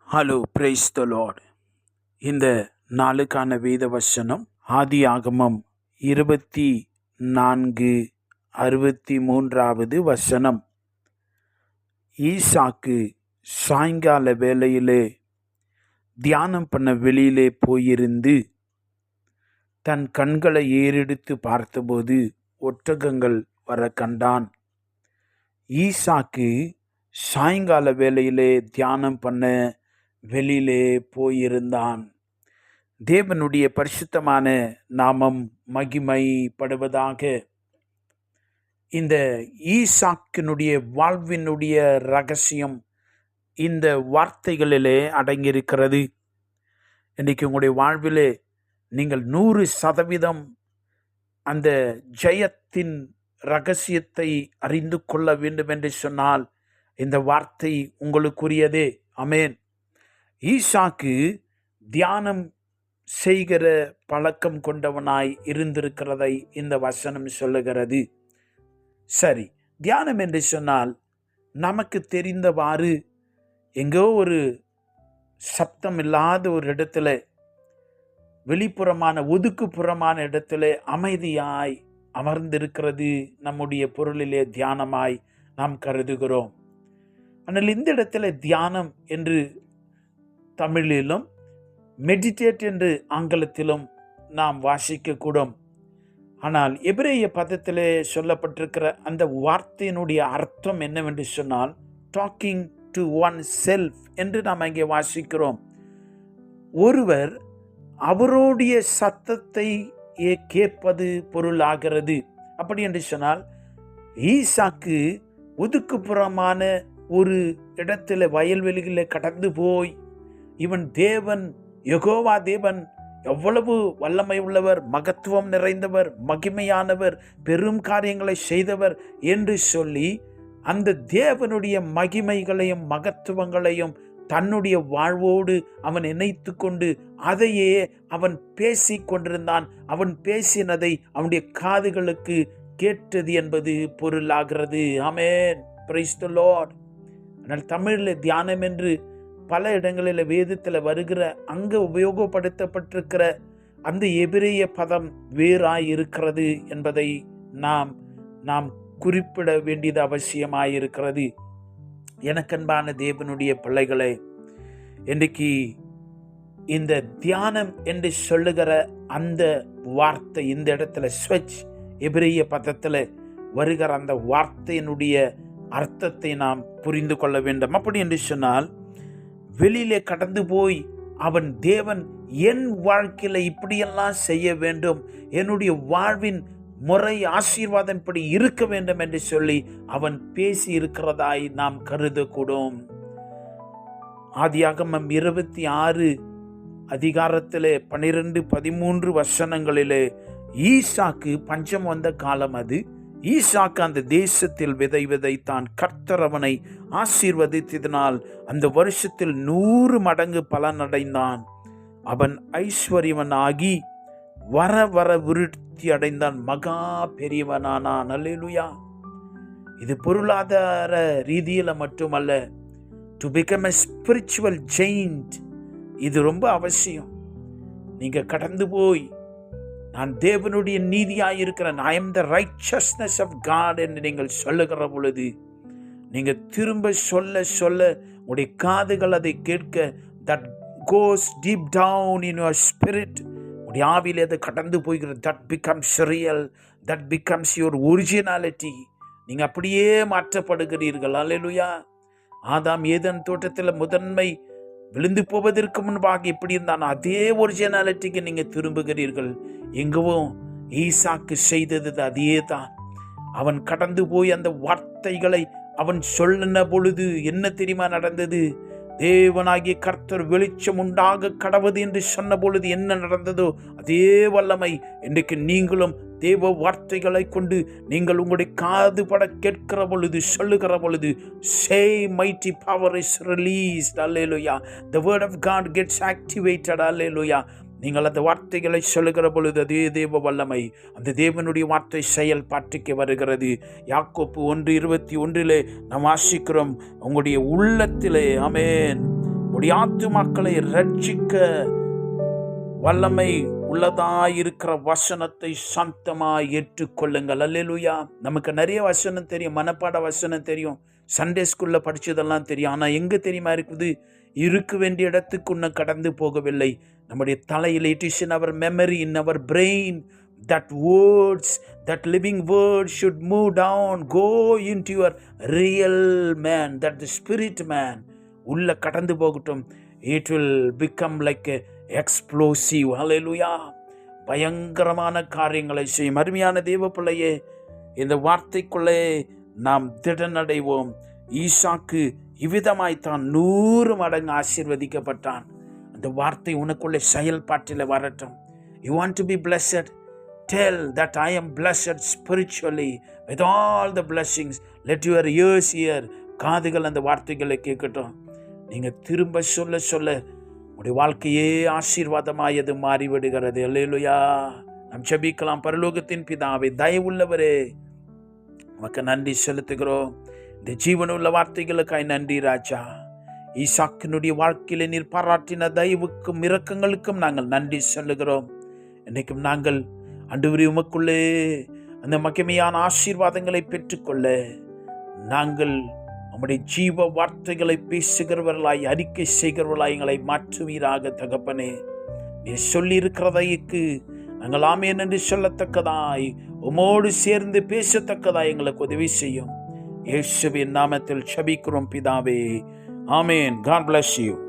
Hello, praise the Lord. இந்த நாளுக்கான வேத வசனம் ஆதியாகமம் 24:63 வசனம். ஈசாக்கு சாயங்கால வேளையிலே தியானம் பண்ண வெளியிலே போயிருந்து தன் கண்களை ஏறெடுத்து பார்த்தபோது ஒட்டகங்கள் வர கண்டான். ஈசாக்கு சாயங்கால வேளையிலே தியானம் பண்ண வெளியிலே போயிருந்தான். தேவனுடைய பரிசுத்தமான நாமம் மகிமைப்படுவதாக. இந்த ஈசாக்கினுடைய வாழ்வினுடைய ரகசியம் இந்த வார்த்தைகளிலே அடங்கியிருக்கிறது. இன்றைக்கு உங்களுடைய வாழ்விலே நீங்கள் 100% அந்த ஜெயத்தின் ரகசியத்தை அறிந்து கொள்ள வேண்டும் என்று சொன்னால் இந்த வார்த்தை உங்களுக்குரியதே. ஆமென். ஈசாக்கு தியானம் செய்கிற பழக்கம் கொண்டவனாய் இருந்திருக்கிறதை இந்த வசனம் சொல்லுகிறது. சரி, தியானம் என்று சொன்னால் நமக்கு தெரிந்தவாறு எங்கோ ஒரு சப்தம் இல்லாத ஒரு இடத்துல, வெளிப்புறமான ஒதுக்குப்புறமான இடத்துல அமைதியாய் அமர்ந்திருக்கிறது நம்முடைய பொருளிலே தியானமாய் நாம் கருதுகிறோம். ஆனால் இந்த இடத்துல தியானம் என்று தமிழிலும் மெடிடேட் என்று ஆங்கிலத்திலும் நாம் வாசிக்கக்கூடும். ஆனால் எபிரேய பதத்திலே சொல்லப்பட்டிருக்கிற அந்த வார்த்தையினுடைய அர்த்தம் என்னவென்று சொன்னால் டாக்கிங் டு ஒன் செல்ஃப் என்று நாம் அங்கே வாசிக்கிறோம். ஒருவர் அவருடைய சத்தத்தை கேட்பது பொருளாகிறது. அப்படி என்று சொன்னால் ஈசாக்கு ஒதுக்குப்புறமான ஒரு இடத்துல வயல்வெளிகளில் கடந்து போய் இவன் தேவன், யெகோவா தேவன் எவ்வளவு வல்லமை உள்ளவர், மகத்துவம் நிறைந்தவர், மகிமையானவர், பெரும் காரியங்களை செய்தவர் என்று சொல்லி அந்த தேவனுடைய மகிமைகளையும் மகத்துவங்களையும் தன்னுடைய வாழ்வோடு அவன் இணைத்து கொண்டு அதையே அவன் பேசி கொண்டிருந்தான். அவன் பேசினதை அவனுடைய காதுகளுக்கு கேட்டது என்பது பொருளாகிறது. ஆமென். Praise the Lord. ஆனால் தமிழில் தியானம் என்று பல இடங்களில் வேதத்தில் வருகிற அங்கே உபயோகப்படுத்தப்பட்டிருக்கிற அந்த எபிரேய பதம் வேறாய் இருக்கிறது என்பதை நாம் குறிப்பிட வேண்டியது அவசியமாயிருக்கிறது. எனக்கன்பான தேவனுடைய பிள்ளைகளே, இன்றைக்கு இந்த தியானம் என்று சொல்லுகிற அந்த வார்த்தை இந்த இடத்துல ஸ்வச் எபிரேய பதத்தில் வருகிற அந்த வார்த்தையினுடைய அர்த்தத்தை நாம் புரிந்து கொள்ள வேண்டும். அப்படி என்று சொன்னால் வெளியிலே கடந்து போய் அவன் தேவன் என் வாழ்க்கையில இப்படியெல்லாம் செய்ய வேண்டும், என்னுடைய வாழ்வின் முறை ஆசீர்வாதம் இப்படி இருக்க வேண்டும் என்று சொல்லி அவன் பேசி இருக்கிறதாய் நாம் கருதக்கூடும். ஆதியாகமம் 26 அதிகாரத்திலே 12-13 வசனங்களிலே ஈசாக்கு பஞ்சம் வந்த காலம் அது. ஈசாக்கு அந்த தேசத்தில் விதை விதைத்தான். கர்த்தர் அவனை ஆசீர்வதித்ததினால் அந்த வருஷத்தில் 100 மடங்கு பலனடைந்தான். அவன் ஐஸ்வர்யவனாகி வர வர விருத்தி அடைந்தான், மகா பெரியவனானான். அல்லேலூயா. இது பொருளாதார ரீதியில மட்டுமல்ல, to become a spiritual giant. இது ரொம்ப அவசியம். நீங்க கடந்து போய் நான் தேவனுடைய நீதியாய் இருக்கிறேன், I am the righteousness of God என்று நீங்கள் சொல்லுகிற பொழுது நீங்க திரும்ப சொல்ல சொல்ல உங்களுடைய காதுகள் அதை கேட்க, that goes deep down in your spirit, உங்களுடைய ஆவியிலே அது கடந்து போகிறது. that becomes real, that becomes your originality. நீங்க அப்படியே மாற்றப்படுகிறீர்கள். அல்லேலூயா. ஆதாம் ஏதேன் தோட்டத்தில் முதன்மை விழுந்து போவதற்கு முன்பாக எப்படி இருந்தான் அதே ஒரிஜினாலிட்டிக்கு நீங்க திரும்புகிறீர்கள். எங்கவும் ஈசாக்கு செய்தது அதே தான். அவன் கடந்து போய் அந்த வார்த்தைகளை அவன் சொல்லின பொழுது என்ன தெரியுமா நடந்தது? தேவனாகிய கர்த்தர் வெளிச்சம் உண்டாக கடவுது என்று சொன்ன பொழுது என்ன நடந்ததோ அதே வல்லமை இன்றைக்கு நீங்களும் தேவ வார்த்தைகளை கொண்டு நீங்கள் உங்களுடைய காது பட கேட்கிற பொழுது சொல்லுகிற பொழுது same mighty power is released. Hallelujah. The word of God gets activated. Hallelujah. நீங்கள் அந்த வார்த்தைகளை சொல்லுகிற பொழுது அதே தேவ வல்லமை, அந்த தேவனுடைய வார்த்தை செயல்பாட்டுக்கு வருகிறது. யாக்கோப்பு 1:21 நாம் வாசிக்கிறோம், உங்களுடைய உள்ளத்திலே ஆமென் உடைய ஆத்துமாக்களை ரட்சிக்க வல்லமை உள்ளதாயிருக்கிற வசனத்தை சாந்தமாய் ஏற்றுக்கொள்ளுங்கள். அல்லேலூயா. நமக்கு நிறைய வசனம் தெரியும், மனப்பாட வசனம் தெரியும், சண்டே ஸ்கூல்ல படிச்சதெல்லாம் தெரியும். ஆனா எங்க தெரியுமா இருக்குது? இருக்க வேண்டிய இடத்துக்கு இன்னும் கடந்து போகவில்லை. நம்முடைய தலையில் it is in our memory, in our brain. That words, that living word should move down, go into your real man, that the spirit man உள்ள கடந்து போகட்டும். It will become like a explosive. Hallelujah. பயங்கரமான காரியங்களை செய்யும். அருமையான தேவ பிள்ளையே, இந்த வார்த்தைக்குள்ளே நாம் திடனடைவோம். ஈசாக்கு இவ்விதமாய்த்தான் 100 மடங்கு ஆசீர்வதிக்கப்பட்டான். அந்த வார்த்தை உனக்குள்ளே செயல்பாட்டில் வரட்டும். You want to be blessed? Tell that I am blessed spiritually with all the blessings. Let your ears hear. காதுகள் அந்த வார்த்தைகளை கேட்கட்டும். நீங்க திரும்ப சொல்ல சொல்ல உடைய வாழ்க்கையே ஆசீர்வாதமாயது மாறிவிடுகிறது. அல்லேலூயா. நாம் ஜெபிக்கலாம். பரலோகத்தின் பிதாவே, தயவுள்ளவரே, உமக்கு நன்றி செலுத்துகிறோம். இந்த ஜீவனுள்ள வார்த்தைகளுக்காய் நன்றி ராஜா. ஈசாக்கினுடைய வாழ்க்கையில நீர் பாராட்டின தயவுக்கும் இரக்கங்களுக்கும் நாங்கள் நன்றி சொல்லுகிறோம். இன்னைக்கும் நாங்கள் ஆண்டவரே உமக்குள்ளே அந்த மகிமையான ஆசீர்வாதங்களை பெற்றுக்கொள்ள நாங்கள் நம்முடைய ஜீவ வார்த்தைகளை பேசுகிறவர்களாய், அறிக்கை செய்கிறவர்களாய் எங்களை மாற்றுவீராக தகப்பனே. நீ சொல்லி இருக்கிறதைக்கு நாங்கள் ஆமென் என்று சொல்லத்தக்கதாய், உமோடு சேர்ந்து பேசத்தக்கதாய் எங்களுக்கு உதவி செய்யும். இயேசுவின் நாமத்தில் ஜெபிக்கிறோம் பிதாவே. ஆமென். God bless you.